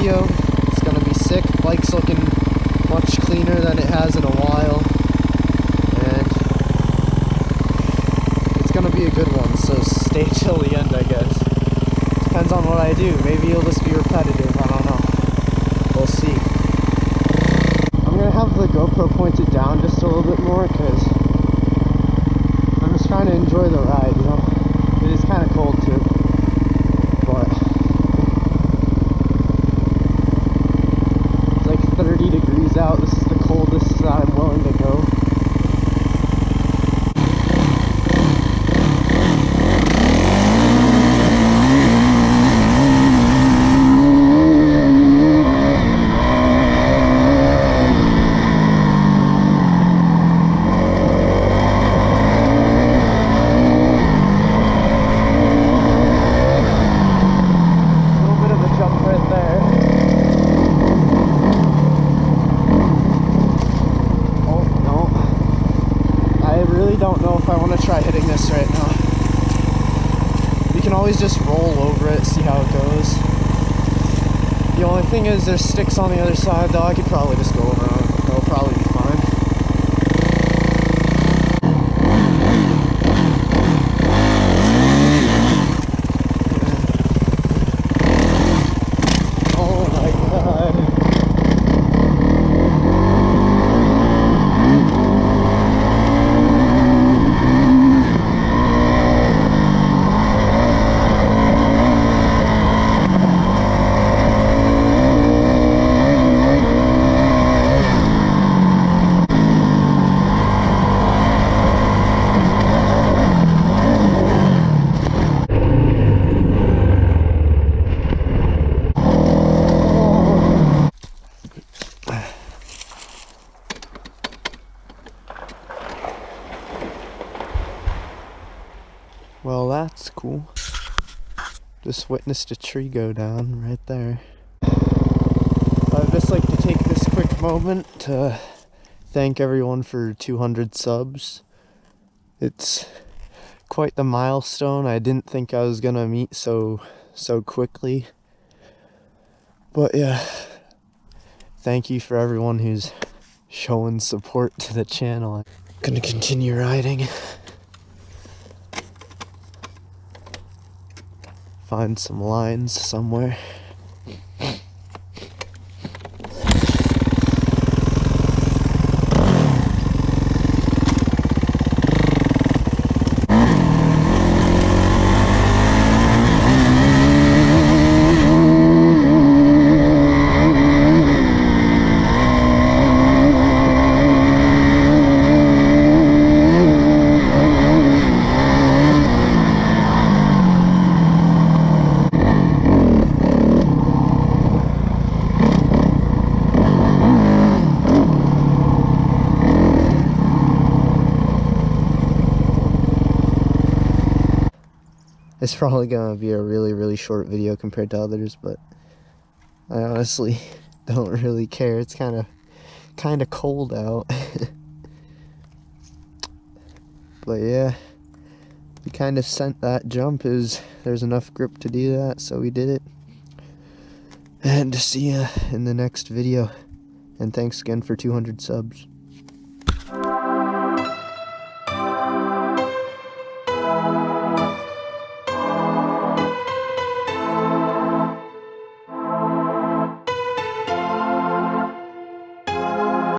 video. It's gonna be sick. Bike's looking much cleaner than it has in a while, and it's gonna be a good one, so stay till the end, I guess. Depends on what I do. Maybe it'll just be repetitive, I don't know. We'll see. I'm gonna have the GoPro pointed down just a little bit more, because I'm just trying to enjoy the ride, you know? It is kind of cold too, but it's like 30 degrees out. This is the coldest that I'm willing to go. Don't know if I want to try hitting this right now. You can always just roll over it, see how it goes. The only thing is there's sticks on the other side, though. I could probably just go over them. It'll probably be fine. Oh my god. Well, that's cool. Just witnessed a tree go down right there. I'd just like to take this quick moment to thank everyone for 200 subs. It's quite the milestone. I didn't think I was gonna meet so quickly. But yeah, thank you for everyone who's showing support to the channel. I'm gonna continue riding. Find some lines somewhere. It's probably gonna be a really short video compared to others, but I honestly don't really care. It's kind of cold out. But yeah, we kind of sent that jump. Is there's enough grip to do that, so we did it. And see ya in the next video. And thanks again for 200 subs.